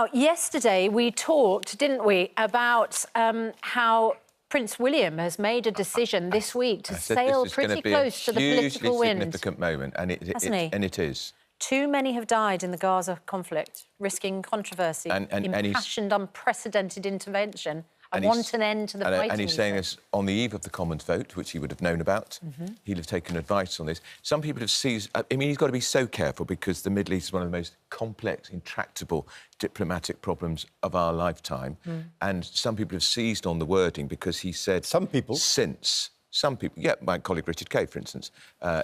Oh, yesterday we talked, didn't we, about how Prince William has made a decision this week to sail pretty close to the political wind. Hugely significant moment, and it is. Too many have died in the Gaza conflict, risking controversy, impassioned, unprecedented intervention. I want an end to the fighting. And he's saying this on the eve of the Commons vote, which he would have known about. He'll have taken advice on this. Some people have seized... I mean, he's got to be so careful because the Middle East is one of the most complex, intractable diplomatic problems of our lifetime. And some people have seized on the wording because he said... Some people? Since... Some people, yeah, my colleague Richard Kay, for instance.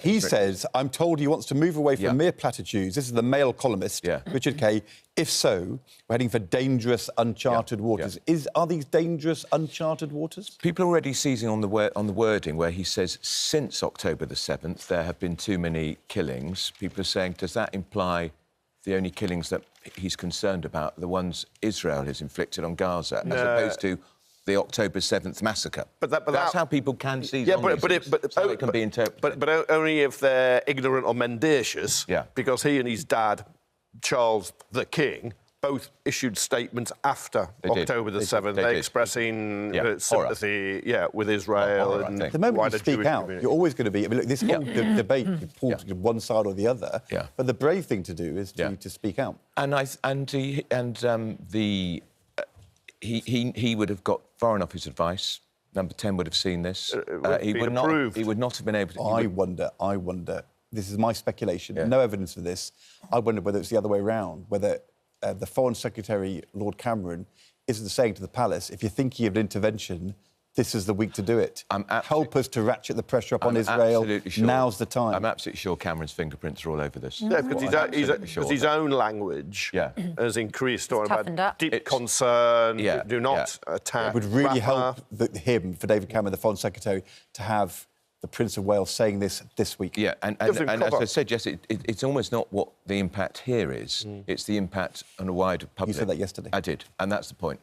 He says, I'm told he wants to move away from mere platitudes. This is the Mail columnist, Richard Kay. If so, we're heading for dangerous, uncharted waters. Are these dangerous, uncharted waters? People are already seizing on the wording where he says, since October the 7th, there have been too many killings. People are saying, does that imply the only killings that he's concerned about are the ones Israel has inflicted on Gaza, as opposed to the October 7th massacre? But that's how people can see. Yeah, but it can be interpreted. But only if they're ignorant or mendacious. Yeah. Because he and his dad, Charles the King, both issued statements after October the 7th, expressing sympathy, with Israel. The moment you speak out, you're always going to be... I mean, look, this whole debate, you pull to one side or the other. Yeah. But the brave thing to do is to speak out. He would have got Foreign Office advice. Number 10 would have seen this. He would not have been able to... I wonder. This is my speculation. No evidence for this. I wonder whether it's the other way around, whether the Foreign Secretary, Lord Cameron, isn't saying to the palace, if you're thinking of an intervention, this is the week to do it. Help us to ratchet the pressure up on Israel. Sure. Now's the time. I'm absolutely sure Cameron's fingerprints are all over this. Yeah, because his own language has increased. About deep concern, do not attack. It would really help for David Cameron, the Foreign Secretary, to have the Prince of Wales saying this week. Yeah, and as I said, Jess, it's almost not what the impact here is. It's the impact on a wider public. You said that yesterday. I did, and that's the point.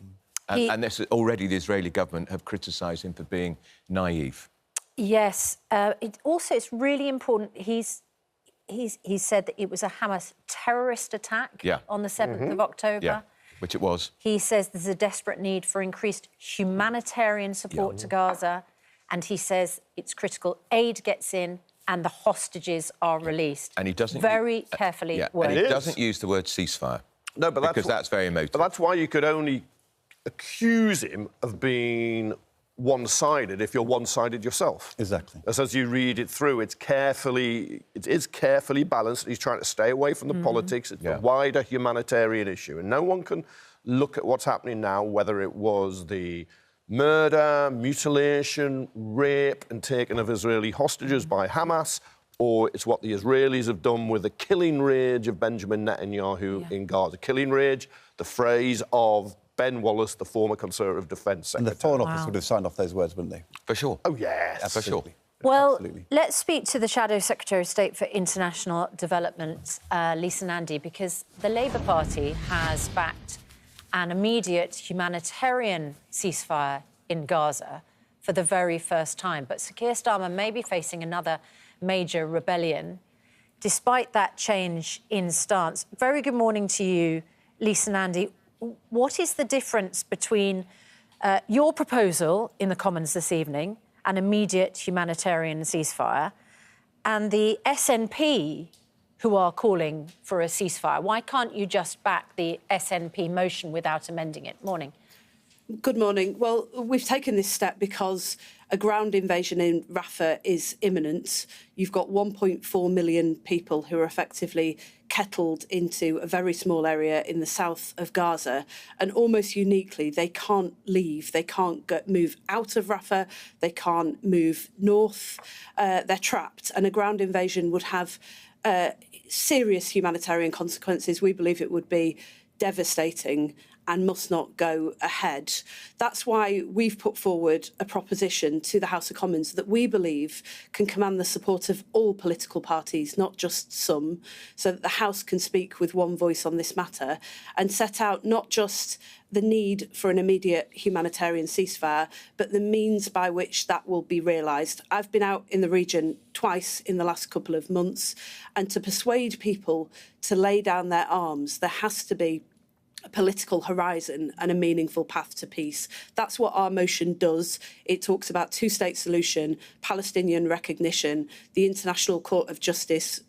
And this, already the Israeli government have criticised him for being naive. Yes. It's really important. He's said that it was a Hamas terrorist attack on the 7th of October. Yeah, which it was. He says there's a desperate need for increased humanitarian support to Gaza. And he says it's critical aid gets in and the hostages are released. And he doesn't... Very carefully worded. And he doesn't use the word ceasefire. No, but because that's very emotive. But that's why you could only accuse him of being one-sided if you're one-sided yourself. Exactly. As you read it through, it is carefully balanced. He's trying to stay away from the politics. It's a wider humanitarian issue. And no one can look at what's happening now, whether it was the murder, mutilation, rape and taking of Israeli hostages by Hamas, or it's what the Israelis have done with the killing rage of Benjamin Netanyahu in Gaza. Killing rage, the phrase of Ben Wallace, the former Conservative Defence Secretary. And the Foreign Office would have signed off those words, wouldn't they? For sure. Oh, yes. For sure. Well, let's speak to the Shadow Secretary of State for International Development, Lisa Nandy, because the Labour Party has backed an immediate humanitarian ceasefire in Gaza for the very first time. But Sir Keir Starmer may be facing another major rebellion, despite that change in stance. Very good morning to you, Lisa Nandy. What is the difference between your proposal in the Commons this evening, an immediate humanitarian ceasefire, and the SNP who are calling for a ceasefire? Why can't you just back the SNP motion without amending it? Morning. Good morning. Well, we've taken this step because a ground invasion in Rafah is imminent. You've got 1.4 million people who are effectively kettled into a very small area in the south of Gaza. And almost uniquely, they can't leave. They can't move out of Rafah. They can't move north. They're trapped. And a ground invasion would have serious humanitarian consequences. We believe it would be devastating and must not go ahead. That's why we've put forward a proposition to the House of Commons that we believe can command the support of all political parties, not just some, so that the House can speak with one voice on this matter and set out not just the need for an immediate humanitarian ceasefire, but the means by which that will be realised. I've been out in the region twice in the last couple of months, and to persuade people to lay down their arms, there has to be a political horizon and a meaningful path to peace. That's what our motion does. It talks about two-state solution, Palestinian recognition, the International Court of Justice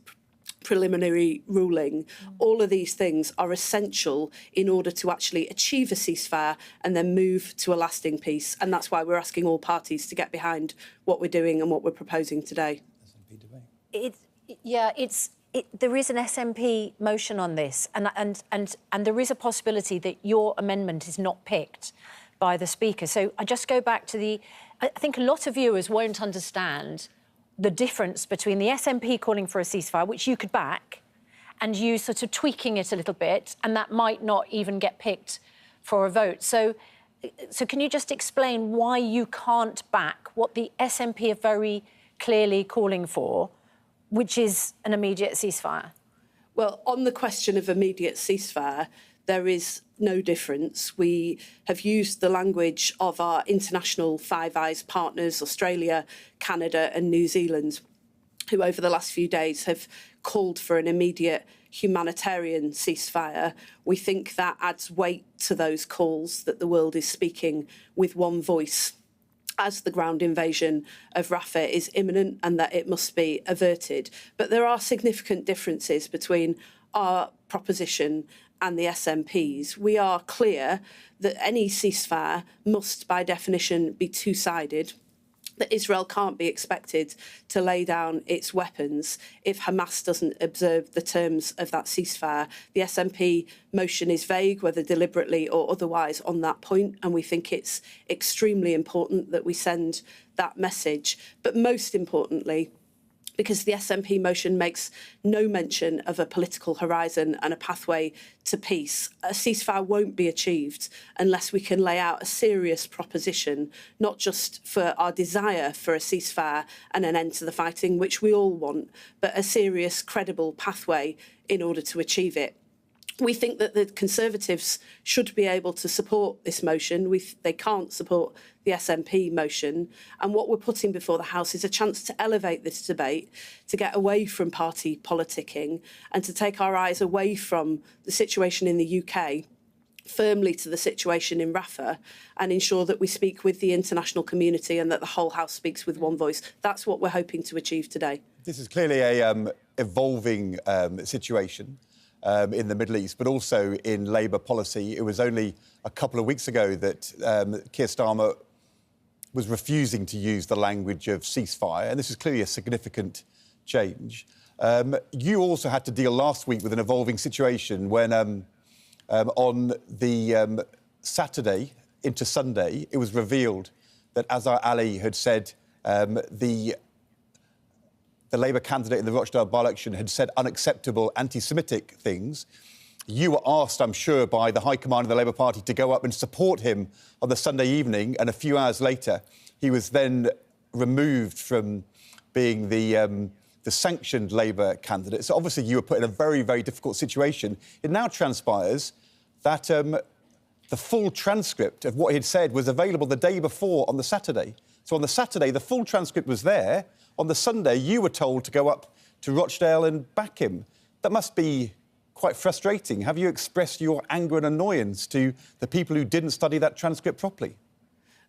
preliminary ruling. All of these things are essential in order to actually achieve a ceasefire and then move to a lasting peace. And that's why we're asking all parties to get behind what we're doing and what we're proposing today. There is an SNP motion on this, and there is a possibility that your amendment is not picked by the Speaker. So I just go back to I think a lot of viewers won't understand the difference between the SNP calling for a ceasefire, which you could back, and you sort of tweaking it a little bit, and that might not even get picked for a vote. So can you just explain why you can't back what the SNP are very clearly calling for, which is an immediate ceasefire? Well, on the question of immediate ceasefire, there is no difference. We have used the language of our international Five Eyes partners, Australia, Canada and New Zealand, who over the last few days have called for an immediate humanitarian ceasefire. We think that adds weight to those calls, that the world is speaking with one voice as the ground invasion of Rafah is imminent and that it must be averted. But there are significant differences between our proposition and the SNP's. We are clear that any ceasefire must, by definition, be two-sided, that Israel can't be expected to lay down its weapons if Hamas doesn't observe the terms of that ceasefire. The SNP motion is vague, whether deliberately or otherwise, on that point, and we think it's extremely important that we send that message. But most importantly, because the SNP motion makes no mention of a political horizon and a pathway to peace. A ceasefire won't be achieved unless we can lay out a serious proposition, not just for our desire for a ceasefire and an end to the fighting, which we all want, but a serious, credible pathway in order to achieve it. We think that the Conservatives should be able to support this motion. They can't support the SNP motion. And what we're putting before the House is a chance to elevate this debate, to get away from party politicking and to take our eyes away from the situation in the UK firmly to the situation in Rafah and ensure that we speak with the international community and that the whole House speaks with one voice. That's what we're hoping to achieve today. This is clearly a evolving situation in the Middle East, but also in Labour policy. It was only a couple of weeks ago that Keir Starmer was refusing to use the language of ceasefire, and this is clearly a significant change. You also had to deal last week with an evolving situation when on the Saturday into Sunday, it was revealed that Azhar Ali had said the Labour candidate in the Rochdale by-election had said unacceptable anti-Semitic things. You were asked, I'm sure, by the High Command of the Labour Party to go up and support him on the Sunday evening, and a few hours later, he was then removed from being the sanctioned Labour candidate. So obviously you were put in a very, very difficult situation. It now transpires that the full transcript of what he'd said was available the day before on the Saturday. So on the Saturday, the full transcript was there. On the Sunday, you were told to go up to Rochdale and back him. That must be quite frustrating. Have you expressed your anger and annoyance to the people who didn't study that transcript properly?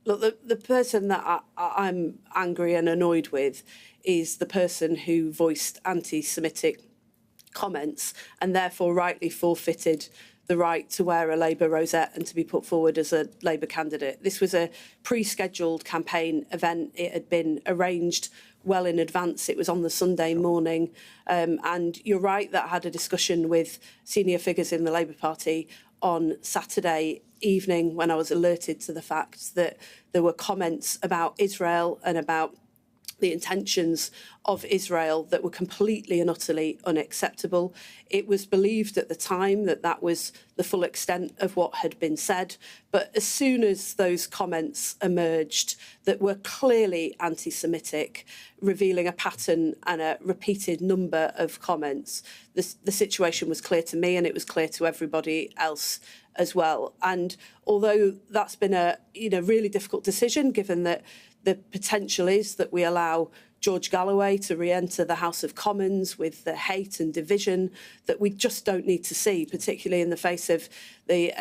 Look, the person that I'm angry and annoyed with is the person who voiced anti-Semitic comments and therefore rightly forfeited the right to wear a Labour rosette and to be put forward as a Labour candidate. This was a pre-scheduled campaign event. It had been arranged well in advance. It was on the Sunday morning. And you're right that I had a discussion with senior figures in the Labour Party on Saturday evening when I was alerted to the fact that there were comments about Israel and about the intentions of Israel that were completely and utterly unacceptable. It was believed at the time that that was the full extent of what had been said. But as soon as those comments emerged that were clearly anti-Semitic, revealing a pattern and a repeated number of comments, the situation was clear to me and it was clear to everybody else as well. And although that's been a really difficult decision, given that the potential is that we allow George Garraway to re-enter the House of Commons with the hate and division that we just don't need to see, particularly in the face of the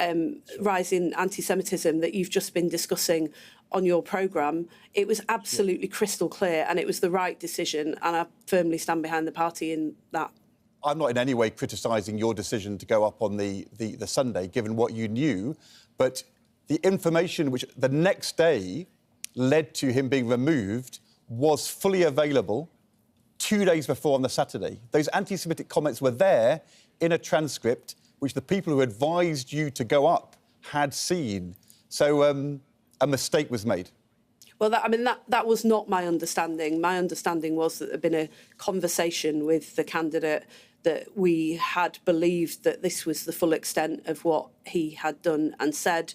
rising anti-Semitism that you've just been discussing on your programme. It was absolutely crystal clear, and it was the right decision, and I firmly stand behind the party in that. I'm not in any way criticising your decision to go up on the Sunday, given what you knew, but the information which the next day led to him being removed was fully available 2 days before on the Saturday. Those anti-Semitic comments were there in a transcript which the people who advised you to go up had seen. So a mistake was made. Well, that was not my understanding. My understanding was that there had been a conversation with the candidate, that we had believed that this was the full extent of what he had done and said.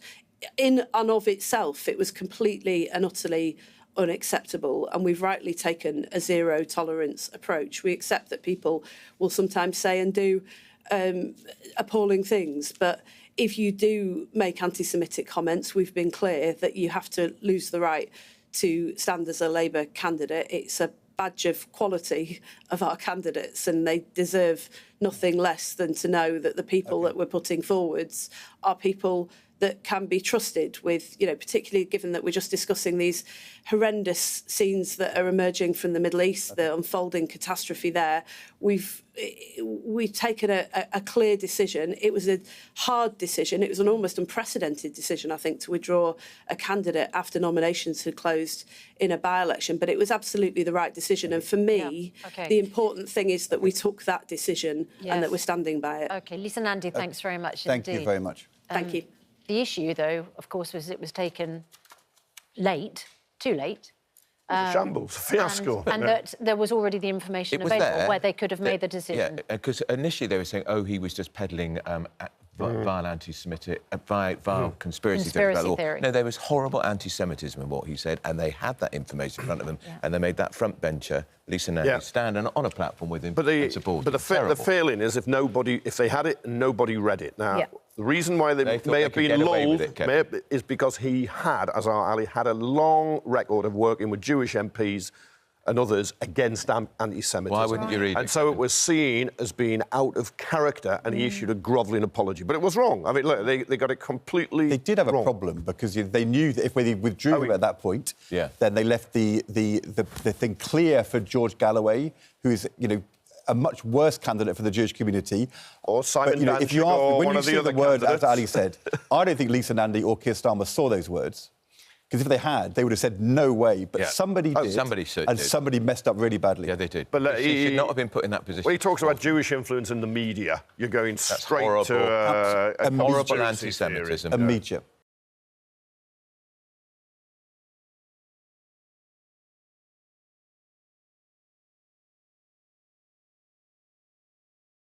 In and of itself, it was completely and utterly unacceptable, and we've rightly taken a zero tolerance approach. We accept that people will sometimes say and do appalling things, but if you do make anti-Semitic comments, we've been clear that you have to lose the right to stand as a Labour candidate. It's a badge of quality of our candidates, and they deserve nothing less than to know that the people that we're putting forwards are people that can be trusted with, particularly given that we're just discussing these horrendous scenes that are emerging from the Middle East, the unfolding catastrophe there. We've taken a clear decision. It was a hard decision. It was an almost unprecedented decision, I think, to withdraw a candidate after nominations had closed in a by-election. But it was absolutely the right decision. And for me, the important thing is that we took that decision and that we're standing by it. OK, Lisa Nandy, thanks very much indeed. Thank you very much. Thank you. The issue, though, of course, was it was taken late, too late. A shambles, a fiasco. And that there was already the information available where they could have made the decision. Yeah, because initially they were saying, oh, he was just peddling vile anti-Semitic, vile conspiracy theory. No, there was horrible anti-Semitism in what he said, and they had that information in front of them, and they made that front bencher, Lisa Nandy, stand on a platform with him and support him. But the feeling is if they had it and nobody read it. Now, the reason why they may have been lulled is because he had, as our ally, had a long record of working with Jewish MPs and others against anti-Semitism. Why wouldn't you read it? And so it was seen as being out of character, and he issued a grovelling apology. But it was wrong. I mean, look, they got it completely wrong. They did have a problem because they knew that if they withdrew at that point, then they left the thing clear for George Garraway, who is, a much worse candidate for the Jewish community. Or Simon Nandy, if you ask me, when you see the word, as Ali said, I don't think Lisa Nandy or Keir Starmer saw those words. Because if they had, they would have said, no way. But somebody did. Somebody messed up really badly. Yeah, they did. But he should not have been put in that position. When he talks about Jewish influence in the media, you're going straight to horrible anti-Semitism. Immediate.